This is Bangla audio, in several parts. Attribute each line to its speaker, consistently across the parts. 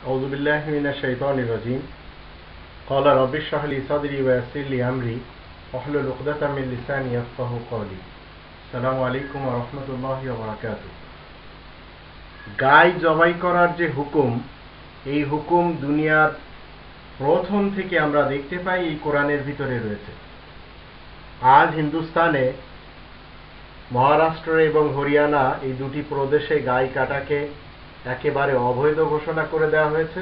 Speaker 1: أعوذ بالله من الشيطان الرجيم قال رب اشرح لي صدري ويسر لي أمري واحلل عقدة من لساني يفقهوا قولي السلام عليكم ورحمة الله وبركاته। গাই জবাই করার যে হুকুম, এই হুকুম দুনিয়ার প্রথম থেকে আমরা দেখতে পাই এই কোরআনের ভিতরে রয়েছে। আজ হিন্দুস্তানে মহারাষ্ট্র এবং হরিয়ানা এই দুটি প্রদেশে গাই কাটাকে একেবারে অবৈধ ঘোষণা করে দেওয়া হয়েছে।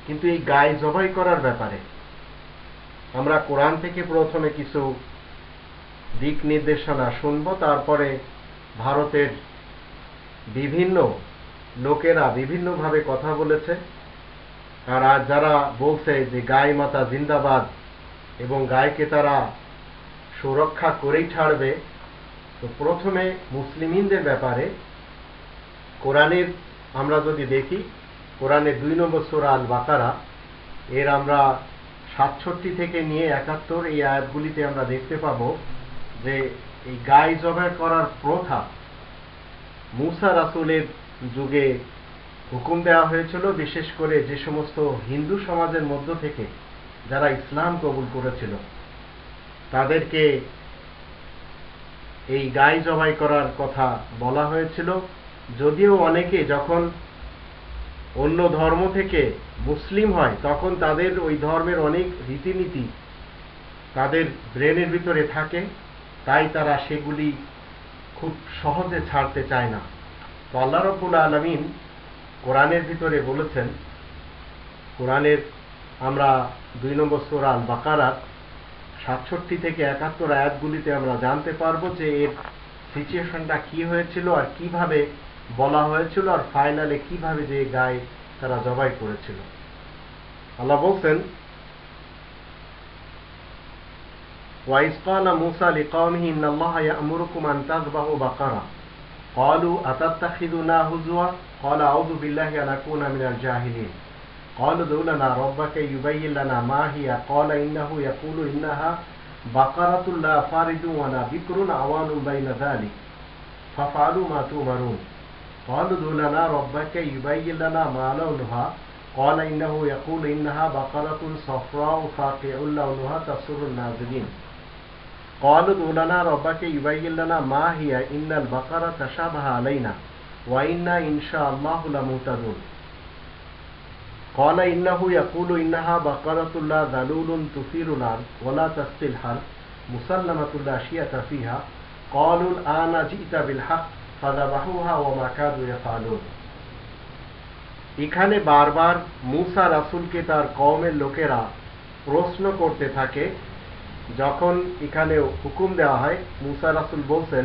Speaker 1: কিন্তু এই গাই জবাই করার ব্যাপারে আমরা কোরআন থেকে প্রথমে কিছু দিক নির্দেশনা শুনব, তারপরে ভারতের বিভিন্ন লোকেরা বিভিন্নভাবে কথা বলেছে। আর আজ যারা বলছে যে গাই মাতা জিন্দাবাদ এবং গাইকে তারা সুরক্ষা করেই ছাড়বে, তো প্রথমে মুসলিমিনদের ব্যাপারে কোরআনের আমরা যদি দেখি, কোরআনের 2 নম্বর সূরা আল বাকারা এর আমরা 67 থেকে নিয়ে 71 এই আয়াতগুলিতে আমরা দেখতে পাবো যে এই গাই জবাই করার প্রথা মুসা রাসূলের যুগে হুকুম দেওয়া হয়েছিল, বিশেষ করে যে সমস্ত হিন্দু সমাজের মধ্য থেকে যারা ইসলাম কবুল করেছিল তাদেরকে এই গাই জবাই করার কথা বলা হয়েছিল। যদিও অনেকে যখন অন্য ধর্ম থেকে মুসলিম হয় তখন তাদের ওই ধর্মের অনেক রীতিনীতি তাদের ব্রেনের ভিতরে থাকে, তাই তারা সেগুলি খুব সহজে ছাড়তে চায় না। তো আল্লাহ রাব্বুল আলামিন কোরআনের ভিতরে বলেছেন, কোরআনের আমরা 2 নম্বর সূরা আল বাকারার 67 থেকে 71 আয়াতগুলিতে আমরা জানতে পারবো যে এর সিচুয়েশনটা কি হয়েছিল আর কিভাবে বলা হয়েছিল আর ফাইনালে কিভাবে যে গায় তারা জবাই করেছিল। আল্লাহ বলছেন, وَإِذْ قَالَ مُوسَى لِقَوْمِهِ إِنَّ اللَّهَ يَأْمُرُكُمْ أَن تَذْبَحُوا بَقَرَةً قَالُوا أَتَتَّخِذُنَا هُزُوًا قَالَ أَعُوذُ بِاللَّهِ أَنْ أَكُونَ مِنَ الْجَاهِلِينَ قَالُوا ادْعُ لَنَا رَبَّكَ يُبَيِّن لَنَا مَا هِيَ قَالَ إِنَّهُ يَقُولُ إِنَّهَا بَقَرَةٌ لَا فَارِضٌ وَلَا بِكْرٌ عَوَانٌ بَيْنَ ذَلِكَ فَافْعَلُوا مَا تُؤْمَرُونَ قَالُوا ادْعُ لَنَا رَبَّكَ يُبَيِّن لَنَا مَا لَوْنُهَا قَالَ إِنَّهُ يَقُولُ إِنَّهَا بَقَرَةٌ صَفْرَاءُ فَاقِعٌ لَوْنُهَا تَسُرُّ النَّاظِرِينَ قَالُوا ادْعُ لَنَا رَبَّكَ يُبَيِّن لَنَا مَا هِيَ إِنَّ الْبَقَرَةَ تَشَابَهَ عَلَيْنَا وَإِنَّا إِنْ شَاءَ اللَّهُ لَمُهْتَدُونَ قَالَ إِنَّهُ يَقُولُ إِنَّهَا بَقَرَةٌ لَا ذَلُولٌ تُثِيرُ الْأَرْضَ وَلَا تَسْقِي الْحَرْثَ مُسَلَّمَةٌ لَا شِيَةَ فِيهَا قَالُوا الْآنَ جِئْتَ بِالْحَقِّ فَذَبَحُوهَا وَمَا كَادُوا يَفْعَلُونَ। এখানে বারবার মুসা রাসূলকে তার কওমের লোকেরা প্রশ্ন করতে থাকে। যখন এখানে হুকুম দেওয়া হয়, মুসা রাসূল বলছেন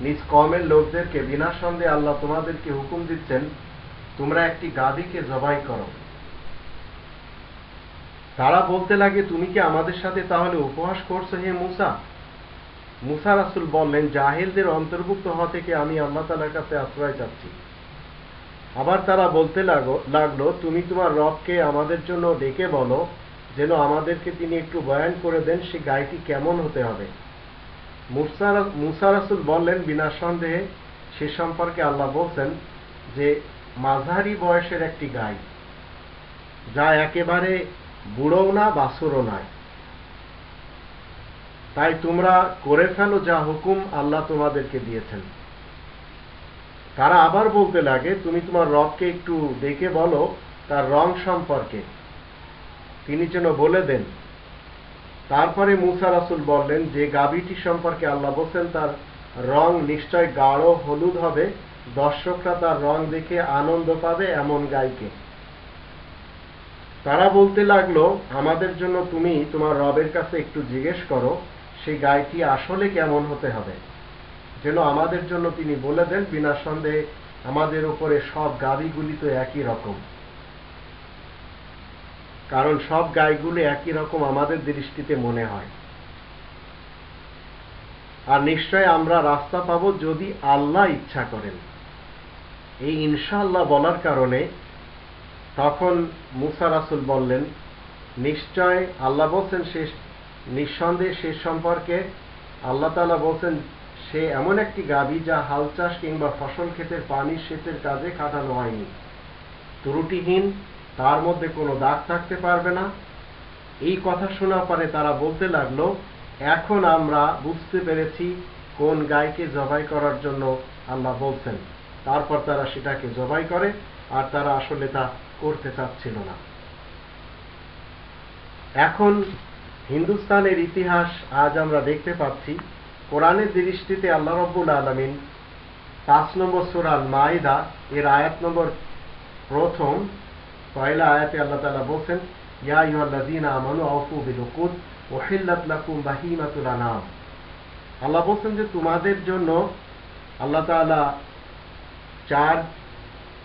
Speaker 1: নিজ কওমের লোকদেরকে, বিনা সন্দেহে আল্লাহ তোমাদেরকে হুকুম দিচ্ছেন তোমরা একটি গাভীকে জবাই করো। তারা বলতে লাগে, তুমি কি আমাদের সাথে তাহলে উপহাস করছো হে মুসা? মুসা রাসূল বললেন, জাহেলদের অন্তর্ভুক্ত হওয়া থেকে আমি আল্লাহ তাআলার কাছে আশ্রয় চাচ্ছি। আবার তারা বলতে লাগলো, তুমি তোমার রবকে আমাদের জন্য ডেকে বলো যেন আমাদেরকে তিনি একটু বয়ান করে দেন সে গাইটি কেমন হতে হবে। মুসা রাসূল বললেন, বিনা সন্দেহে সে সম্পর্কে আল্লাহ বলছেন যে মাঝারি বয়সের একটি গাই, যা একেবারে বুড়োও না বাছুরও নয়। তাই তোমরা করে ফেলো যা হুকুম আল্লাহ তোমাদেরকে দিয়েছেন। তারা আবার বলতে লাগে, তুমি তোমার রবকে একটু দেখে বলো তার রং সম্পর্কে, তিনি যেন বলে দেন। তারপরে মুসা রাসূল বললেন, যে গাভীটি সম্পর্কে আল্লাহ বলছেন তার রং নিশ্চয় গাঢ় হলুদ হবে, দর্শকরা তার রং দেখে আনন্দ পাবে এমন গাইকে। তারা বলতে লাগলো, আমাদের জন্য তুমি তোমার রবের কাছে একটু জিজ্ঞেস করো সেই গাইটি আসলে কেমন হতে হবে, যেন আমাদের জন্য তিনি বলে দেন। বিনা সন্দেহে আমাদের উপরে সব গাভীগুলি তো একই রকম, কারণ সব গাইগুলি একই রকম আমাদের দৃষ্টিতে মনে হয়। আর নিশ্চয় আমরা রাস্তা পাবো যদি আল্লাহ ইচ্ছা করেন। এই ইনশাআল্লাহ বলার কারণে তখন মুসা রাসূল বললেন, নিশ্চয় আল্লাহ বলছেন সে নিঃসন্দেহে সে সম্পর্কে আল্লাহ তাআলা বলছেন সে এমন একটি গাভী যা হাল চাষ কিংবা ফসল ক্ষেতের পানি সেচের কাজে খাটানো হয়নি, ত্রুটিহীন তার মধ্যে কোনো দাগ থাকতে পারবে না। এই কথা শোনার পরে তারা বলতে লাগলো, এখন আমরা বুঝতে পেরেছি কোন গায়কে জবাই করার জন্য আল্লাহ বলছেন। তারপর তারা সেটাকে জবাই করে, আর তারা আসলে তা করতে চাচ্ছিল না। এখন হিন্দুস্তানের ইতিহাস আজ আমরা দেখতে পাচ্ছি, কোরআনের দৃষ্টিতে আল্লাহ রাব্বুল আলামিন 5 নম্বর সূরা আল মাইদা এর আয়াত নম্বর প্রথম পয়লা আয়াতে আল্লাহ তাআলা বলেন, ইয়া আইয়ুহাল্লাযীনা আমানু আউফু বিল উকুদ উহিল্লাত লাকুম বাহিমাতুল আনাম। আল্লাহ বলেন যে তোমাদের জন্য আল্লাহ তাআলা 4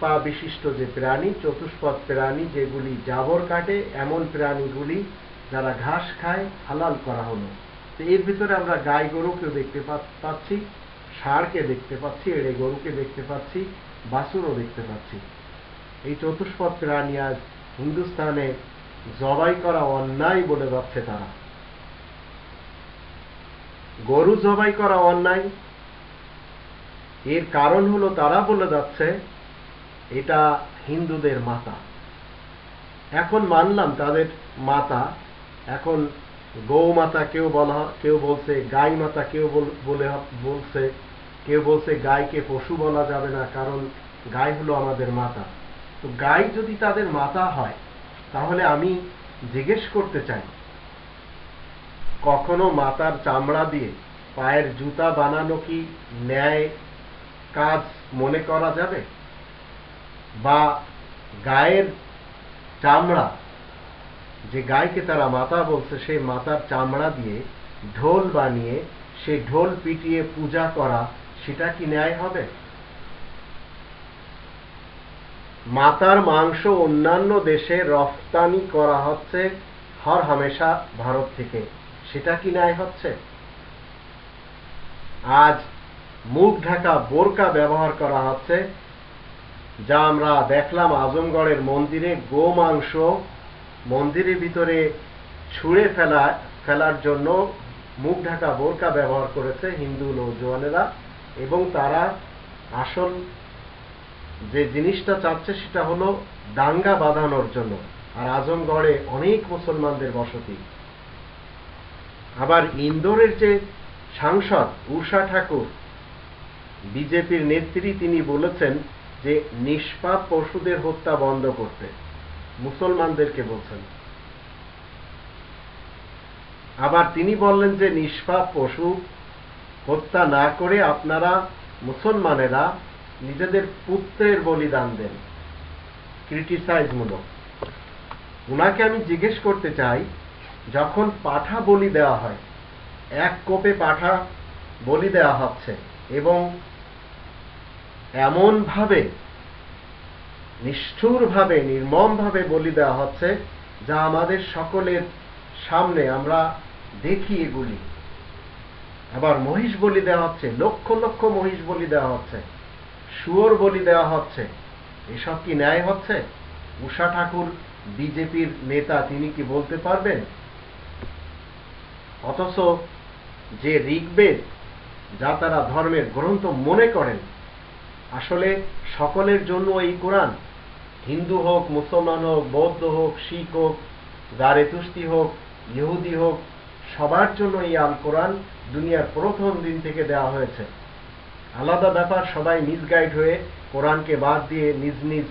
Speaker 1: পা বিশিষ্ট যে প্রাণী, চতুষ্পদ প্রাণী যেগুলি জাবর কাটে, এমন প্রাণীগুলি যারা ঘাস খায় হালাল করা হলো। তো এর ভিতরে আমরা গাই গরুকে দেখতে পাচ্ছি, ষাঁড়কে দেখতে পাচ্ছি, এড়ে গরুকে দেখতে পাচ্ছি, বাছুরও দেখতে পাচ্ছি। এই চতুষ্পদ প্রাণী আজ হিন্দুস্তানে জবাই করা অন্যায় বলে যাচ্ছে তারা। গরু জবাই করা অন্যায়, এর কারণ হলো তারা বলে যাচ্ছে এটা হিন্দুদের মাতা। এখন মানলাম তাদের মাতা, এখন গৌ মাতা কেউ বলছে, গাই মাতা কেউ বলছে, কেউ বলছে গাইকে পশু বলা যাবে না, কারণ গাই হলো আমাদের মাতা। তো গাই যদি তাদের মাতা হয়, তাহলে আমি জিজ্ঞেস করতে চাই, কখনো মাতার চামড়া দিয়ে পায়ের জুতা বানানো কি ন্যায় কাজ মনে করা যাবে? বা গায়ের চামড়া, যে গাইকে তারা মাতা বলছে, সেই মাতার চামড়া দিয়ে ঢোল বানিয়ে সেই ঢোল পিটিয়ে পূজা করা, সেটা কি ন্যায় হবে? মাতার মাংস অন্যান্য দেশে রফতানি করা হচ্ছে হর হামেশা ভারত থেকে, সেটা কি ন্যায় হচ্ছে? আজ মুখ ঢাকা বোরকা ব্যবহার করা হচ্ছে, যা আমরা দেখলাম আজমগড়ের মন্দিরে গো মাংস মন্দিরের ভিতরে ছুঁড়ে ফেলার জন্য মুখ ঢাকা বোরকা ব্যবহার করেছে হিন্দু নৌজওয়ানেরা, এবং তারা আসল যে জিনিসটা চাচ্ছে সেটা হলো দাঙ্গা বাঁধানোর জন্য। আর আজমগড়ে অনেক মুসলমানদের বসতি। আবার ইন্দোরের যে সাংসদ উষা ঠাকুর, বিজেপির নেত্রী, তিনি বলেছেন যে নিষ্পাপ পশুদের হত্যা বন্ধ করতে, মুসলমানদেরকে বলছেন। আবার তিনি বললেন যে নিষ্পাপ পশু হত্যা না করে আপনারা মুসলমানেরা নিজেদের পুত্রের বলিদান দেন, ক্রিটিসাইজ মূলক। উনাকে আমি জিজ্ঞেস করতে চাই, যখন পাঠা বলি দেওয়া হয়, এক কোপে পাঠা বলি দেওয়া হচ্ছে, এবং এমন ভাবে নিষ্ঠুরভাবে নির্মমভাবে বলি দেওয়া হচ্ছে, যা আমাদের সকলের সামনে আমরা দেখি এগুলি। আবার মহিষ বলি দেওয়া হচ্ছে, লক্ষ লক্ষ মহিষ বলি দেওয়া হচ্ছে, শুয়োর বলি দেওয়া হচ্ছে। এসব কি ন্যায় হচ্ছে? উষা ঠাকুর বিজেপির নেতা, তিনি কি বলতে পারবেন? অথচ যে ঋগ্বেদ, যা তারা ধর্মের গ্রন্থ মনে করেন, আসলে সকলের জন্য এই কোরআন, হিন্দু হোক, মুসলমান হোক, বৌদ্ধ হোক, শিখ হোক, জারেতুস্তি হোক, ইহুদি হোক, সবার জন্য এই আল কোরআন দুনিয়ার প্রথম দিন থেকে দেওয়া হয়েছে। আলাদা ব্যাপার, সবাই মিসগাইড হয়ে কোরআনকে বাদ দিয়ে নিজ নিজ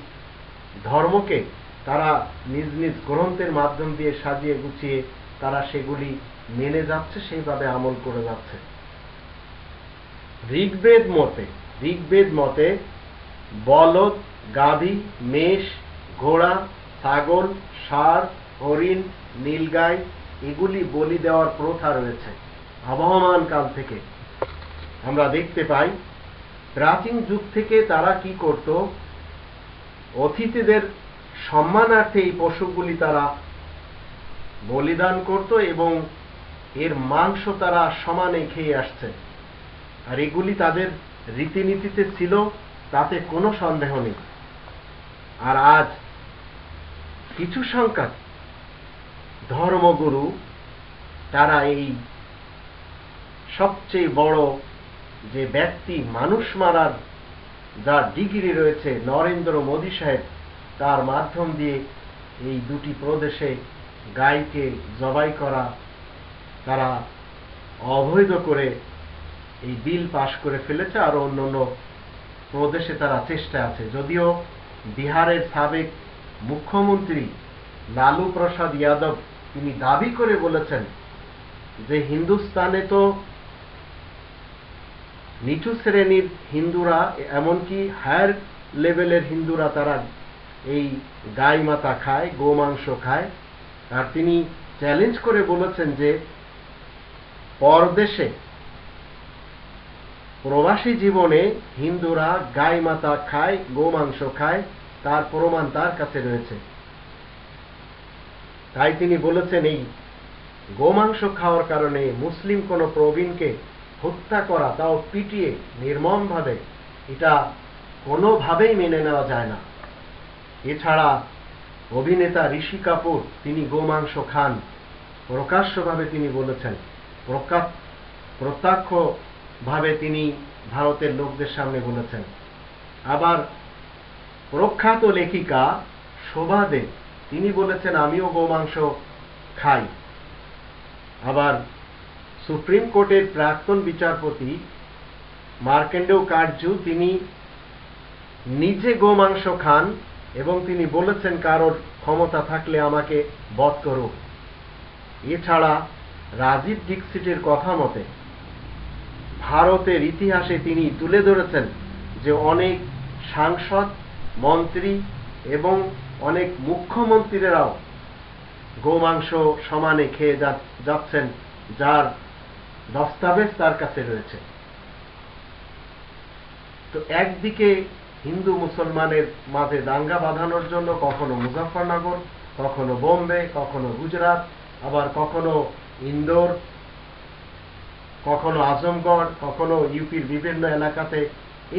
Speaker 1: ধর্মকে তারা নিজ নিজ গ্রন্থের মাধ্যম দিয়ে সাজিয়ে গুছিয়ে তারা সেগুলি মেনে যাচ্ছে, সেইভাবে আমল করে যাচ্ছে। ঋগ্বেদ মতে বলদ, গাভী, মেষ, ঘোড়া, ছাগল, ষাঁড়, হরিণ, নীলগাই, এগুলি বলি দেওয়ার প্রথা রয়েছে আবহমান কাল থেকে। আমরা দেখতে পাই প্রাচীন যুগ থেকে তারা কি করত, অতিথিদের সম্মানার্থে এই পশুগুলি তারা বলিদান করত, এবং এর মাংস তারা সমানে খেয়ে আসছে। আর এগুলি তাদের রীতিনীতিতে ছিল, তাতে কোনো সন্দেহ নেই। আর আজ কিছু সংখ্যক ধর্মগুরু, তারা এই সবচেয়ে বড় যে ব্যক্তি মানুষ মারার যার ডিগ্রি রয়েছে, নরেন্দ্র মোদী সাহেব, তার মাধ্যম দিয়ে এই দুটি প্রদেশে গাইকে জবাই করা তারা অবৈধ করে এই বিল পাশ করে ফেলেছে, আর অন্যান্য প্রদেশে তারা চেষ্টা আছে। যদিও বিহারের সাবেক মুখ্যমন্ত্রী লালু প্রসাদ যাদব তিনি দাবি করে বলেছেন যে হিন্দুস্তানে তো নিচু শ্রেণীর হিন্দুরা, এমনকি হায়ার লেভেলের হিন্দুরা তারা এই গাই মাতা খায়, গোমাংস খায়। আর তিনি চ্যালেঞ্জ করে বলেছেন যে পরদেশে প্রবাসী জীবনে হিন্দুরা গাই মাতা খায়, গোমাংস খায়, তার প্রমাণ তার কাছে রয়েছে। তাই তিনি বলেছেন এই গোমাংস খাওয়ার কারণে মুসলিম কোন প্রবীণকে হত্যা করা, তাও পিটিয়ে নির্মমভাবে, এটা কোনোভাবেই মেনে নেওয়া যায় না। এছাড়া অভিনেতা ঋষি কাপুর তিনি গোমাংস খান, প্রকাশ্যভাবে তিনি বলেছেন, প্রত্যক্ষভাবে তিনি ভারতের লোকদের সামনে বলেছেন। আবার প্রখ্যাত লেখিকা শোভা দে তিনি বলেছেন আমিও গোমাংস খাই। আবার সুপ্রিম কোর্টের প্রাক্তন বিচারপতি মার্কেন্ডেয় কাটজু তিনি নিজে গোমাংস খান এবং তিনি বলেছেন কারোর ক্ষমতা থাকলে আমাকে বধ করো। এছাড়া রাজীব দীক্ষিতের কথা মতে ভারতের ইতিহাসে তিনি তুলে ধরেছেন যে অনেক সাংসদ, মন্ত্রী এবং অনেক মুখ্যমন্ত্রীরাও গোমাংস সমানে খেয়ে যাচ্ছেন, যার দস্তাবেজ তার কাছে রয়েছে। তো একদিকে হিন্দু মুসলমানের মাঝে দাঙ্গা বাঁধানোর জন্য কখনো মুজাফফরনগর, কখনো বোম্বে, কখনো গুজরাট, আবার কখনো ইন্দোর, কখনো আজমগড়, কখনো ইউপির বিভিন্ন এলাকাতে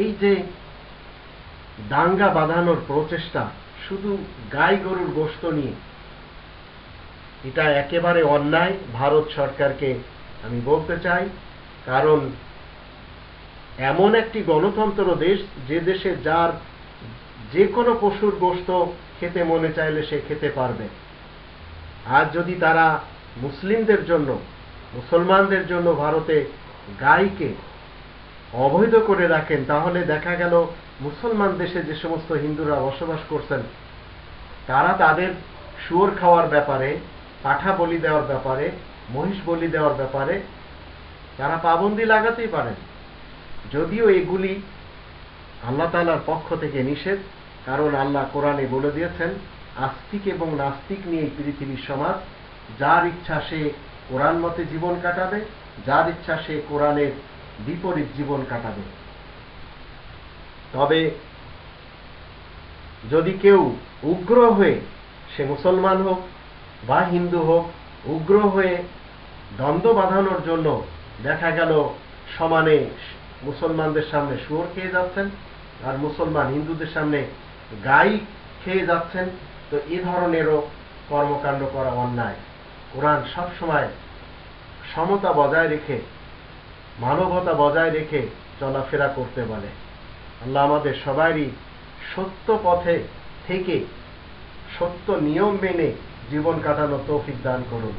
Speaker 1: এই যে দাঙ্গা বাঁধানোর প্রচেষ্টা শুধু গাই গরুর গোশত নিয়ে, এটা একেবারে অন্যায়। ভারত সরকারকে আমি বলতে চাই, কারণ এমন একটি গণতন্ত্র দেশ, যে দেশে যার যে কোনো পশুর গোশত খেতে মনে চাইলে সে খেতে পারবে। আর যদি তারা মুসলিমদের জন্য, মুসলমানদের জন্য ভারতে গাইকে অবৈধ করে রাখেন, তাহলে দেখা গেল মুসলমান দেশে যে সমস্ত হিন্দুরা বসবাস করছেন তারা তাদের শুয়োর খাওয়ার ব্যাপারে, পাঠা বলি দেওয়ার ব্যাপারে, মহিষ বলি দেওয়ার ব্যাপারে তারা পাবন্দি লাগাতেই পারেন। যদিও এগুলি আল্লাহ তাআলার পক্ষ থেকে নিষেধ, কারণ আল্লাহ কোরআনে বলে দিয়েছেন আস্তিক এবং নাস্তিক নিয়ে এই পৃথিবীর সমাজ, যার ইচ্ছা সে কোরআন মতে জীবন কাটাবে, যার ইচ্ছা সে কোরআনের বিপরীত জীবন কাটাবে। তবে যদি কেউ উগ্র হয়ে, সে মুসলমান হোক বা হিন্দু হোক, উগ্র হয়ে দ্বন্দ্ব বাঁধানোর জন্য দেখা গেল সমানে মুসলমানদের সামনে শুয়োর খেয়ে যাচ্ছেন আর মুসলমান হিন্দুদের সামনে গাই খেয়ে যাচ্ছেন, তো এই ধরনেরও কর্মকাণ্ড করা অন্যায়। কোরআন সবসময় সমতা বজায় রেখে, মানবতা বজায় রেখে চলাফেরা করতে বলে। আল্লাহ আমাদের সবারই সত্য পথে থেকে সত্য নিয়ম মেনে জীবন কাটানোর তৌফিক দান করুন।